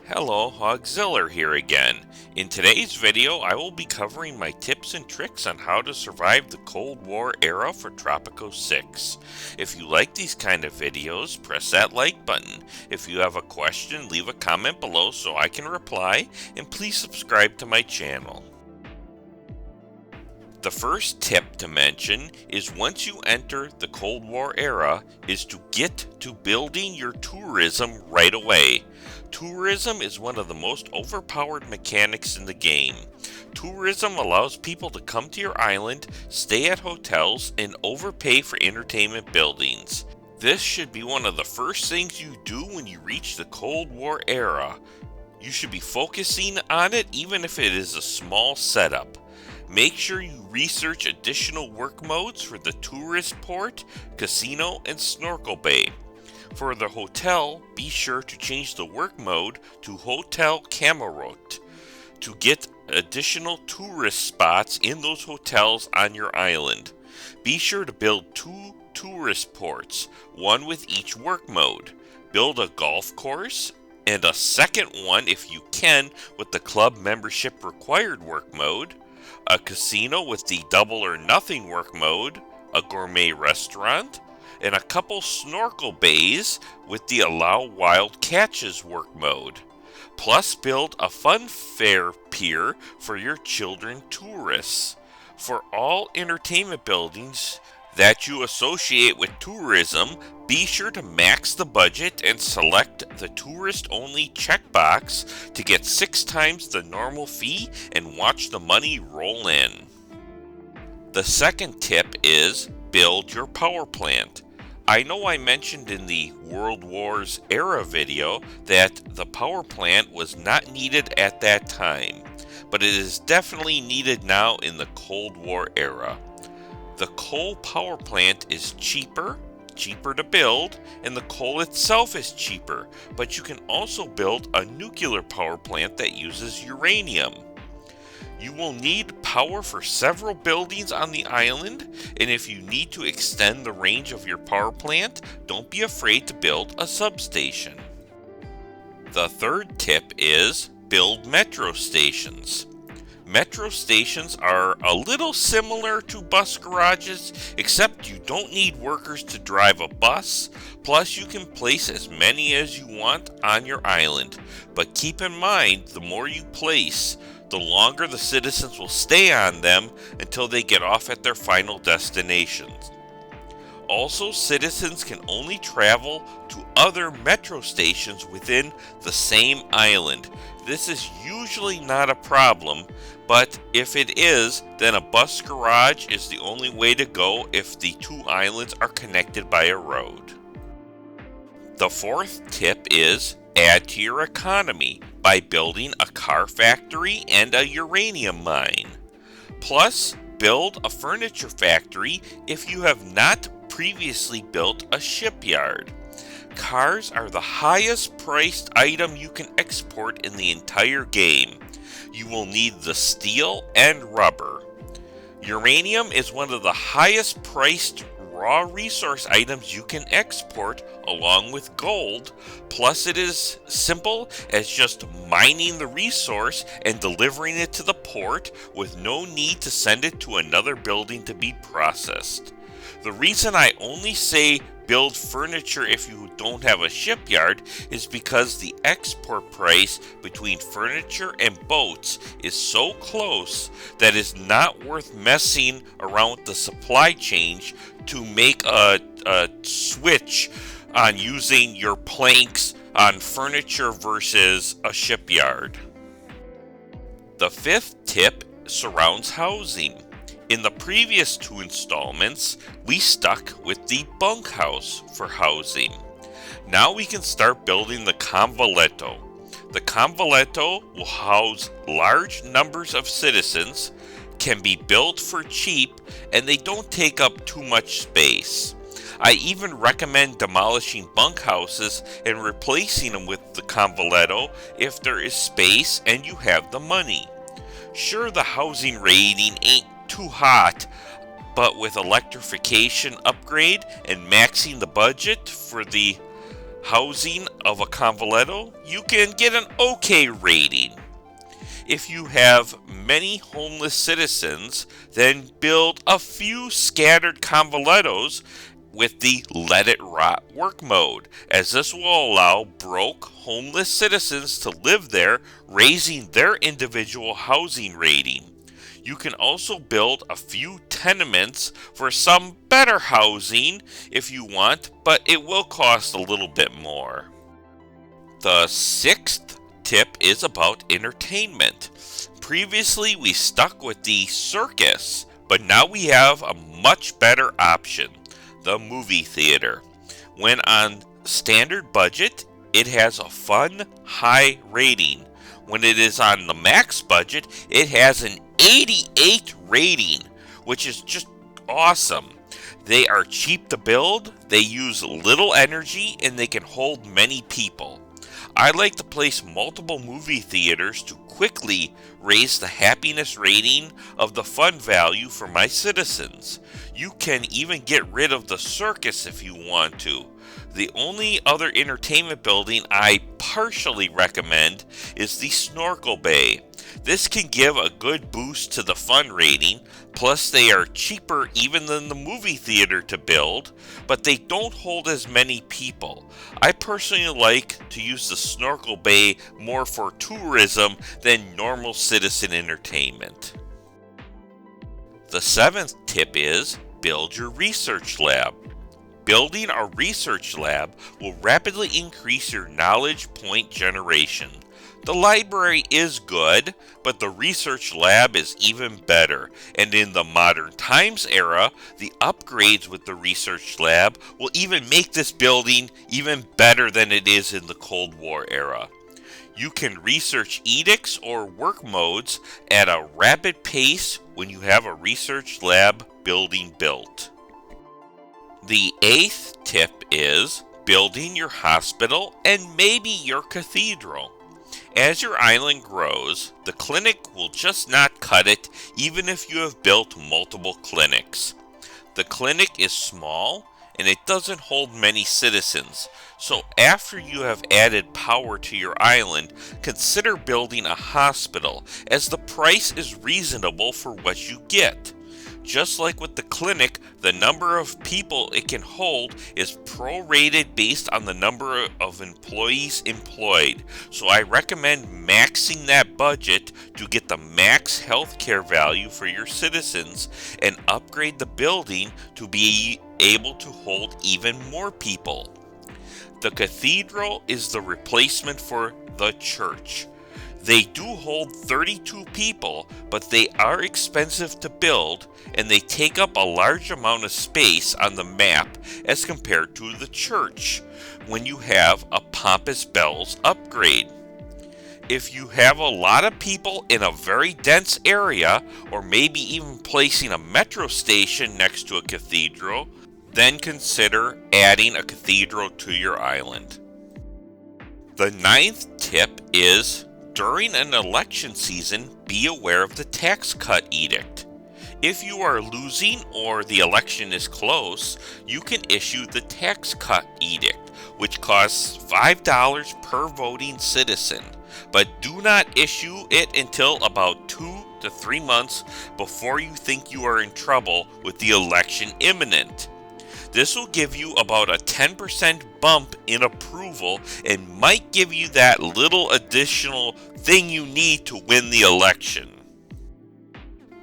Hello, Hogziller here again. In today's video, I will be covering my tips and tricks on how to survive the Cold War era for Tropico 6. If you like these kind of videos, press that like button. If you have a question, leave a comment below so I can reply, and please subscribe to my channel. The first tip to mention is once you enter the Cold War era is to get to building your tourism right away. Tourism is one of the most overpowered mechanics in the game. Tourism allows people to come to your island, stay at hotels, and overpay for entertainment buildings. This should be one of the first things you do when you reach the Cold War era. You should be focusing on it even if it is a small setup. Make sure you research additional work modes for the tourist port, casino, and snorkel bay. For the hotel, be sure to change the work mode to Hotel Camerot to get additional tourist spots in those hotels on your island. Be sure to build 2 tourist ports, one with each work mode. Build a golf course and a second one if you can with the club membership required work mode, a casino with the double or nothing work mode, a gourmet restaurant, and a couple snorkel bays with the allow wild catches work mode. Plus build a fun fair pier for your children tourists. For all entertainment buildings that you associate with tourism, be sure to max the budget and select the tourist only checkbox to get 6 times the normal fee and watch the money roll in. The second tip is build your power plant. I know I mentioned in the World Wars era video that the power plant was not needed at that time, but it is definitely needed now in the Cold War era. The coal power plant is cheaper to build, and the coal itself is cheaper, but you can also build a nuclear power plant that uses uranium. You will need power for several buildings on the island, and if you need to extend the range of your power plant, don't be afraid to build a substation. The third tip is build metro stations. Metro stations are a little similar to bus garages, except you don't need workers to drive a bus, plus you can place as many as you want on your island. But keep in mind, the more you place, the longer the citizens will stay on them until they get off at their final destinations. Also, citizens can only travel to other metro stations within the same island. This is usually not a problem, but if it is, then a bus garage is the only way to go if the 2 islands are connected by a road. The fourth tip is add to your economy by building a car factory and a uranium mine. Plus, build a furniture factory if you have not previously built a shipyard. Cars are the highest priced item you can export in the entire game. You will need the steel and rubber. Uranium is one of the highest priced raw resource items you can export along with gold, plus it is simple as just mining the resource and delivering it to the port with no need to send it to another building to be processed. The reason I only say build furniture if you don't have a shipyard is because the export price between furniture and boats is so close that it's not worth messing around with the supply chain to make a switch on using your planks on furniture versus a shipyard. The fifth tip surrounds housing. In the previous 2 installments, we stuck with the bunkhouse for housing. Now we can start building the Conventilo. The Conventilo will house large numbers of citizens, can be built for cheap, and they don't take up too much space. I even recommend demolishing bunkhouses and replacing them with the Conventilo if there is space and you have the money. Sure, the housing rating ain't too hot, but with electrification upgrade and maxing the budget for the housing of a convento, you can get an okay rating. If you have many homeless citizens, then build a few scattered conventos with the let it rot work mode, as this will allow broke homeless citizens to live there, raising their individual housing rating. You can also build a few tenements for some better housing if you want, but it will cost a little bit more. The sixth tip is about entertainment. Previously, we stuck with the circus, but now we have a much better option, the movie theater. When on standard budget, it has a fun, high rating. When it is on the max budget, it has an 88 rating, which is just awesome. They are cheap to build, they use little energy, and they can hold many people. I like to place multiple movie theaters to quickly raise the happiness rating of the fun value for my citizens. You can even get rid of the circus if you want to. The only other entertainment building I partially recommend is the Snorkel Bay. This can give a good boost to the fun rating, plus they are cheaper even than the movie theater to build, but they don't hold as many people. I personally like to use the Snorkel Bay more for tourism than normal citizen entertainment. The seventh tip is build your research lab. Building a research lab will rapidly increase your knowledge point generation. The library is good, but the research lab is even better. And in the modern times era, the upgrades with the research lab will even make this building even better than it is in the Cold War era. You can research edicts or work modes at a rapid pace when you have a research lab building built. The eighth tip is building your hospital and maybe your cathedral. As your island grows, the clinic will just not cut it even if you have built multiple clinics. The clinic is small and it doesn't hold many citizens, so after you have added power to your island, consider building a hospital as the price is reasonable for what you get. Just like with the clinic, the number of people it can hold is prorated based on the number of employees employed. So I recommend maxing that budget to get the max healthcare value for your citizens and upgrade the building to be able to hold even more people. The cathedral is the replacement for the church. They do hold 32 people, but they are expensive to build and they take up a large amount of space on the map as compared to the church when you have a pompous bells upgrade. If you have a lot of people in a very dense area, or maybe even placing a metro station next to a cathedral, then consider adding a cathedral to your island. The ninth tip is during an election season, be aware of the tax cut edict. If you are losing or the election is close, you can issue the tax cut edict, which costs $5 per voting citizen, but do not issue it until about 2 to 3 months before you think you are in trouble with the election imminent. This will give you about a 10% bump in approval and might give you that little additional thing you need to win the election.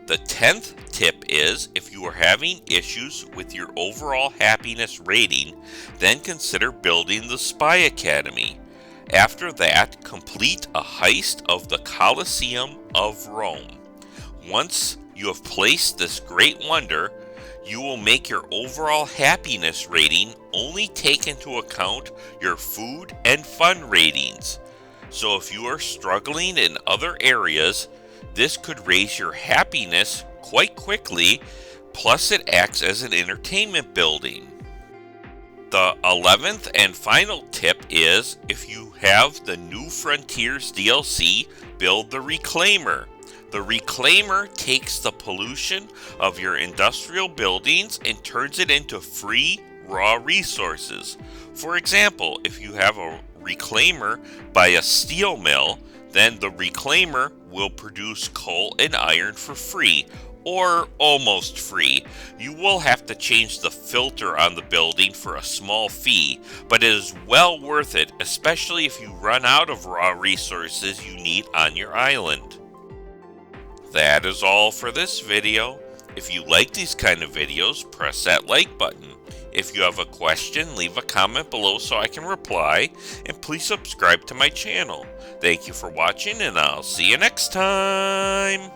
The 10th tip is if you are having issues with your overall happiness rating, then consider building the Spy Academy. After that, complete a heist of the Coliseum of Rome. Once you have placed this great wonder, you will make your overall happiness rating only take into account your food and fun ratings. So if you are struggling in other areas, this could raise your happiness quite quickly, plus it acts as an entertainment building. The 11th and final tip is if you have the New Frontiers DLC, build the Reclaimer. The Reclaimer takes the pollution of your industrial buildings and turns it into free, raw resources. For example, if you have a reclaimer by a steel mill, then the reclaimer will produce coal and iron for free, or almost free. You will have to change the filter on the building for a small fee, but it is well worth it, especially if you run out of raw resources you need on your island. That is all for this video. If you like these kind of videos, press that like button. If you have a question, leave a comment below so I can reply, and please subscribe to my channel. Thank you for watching, and I'll see you next time.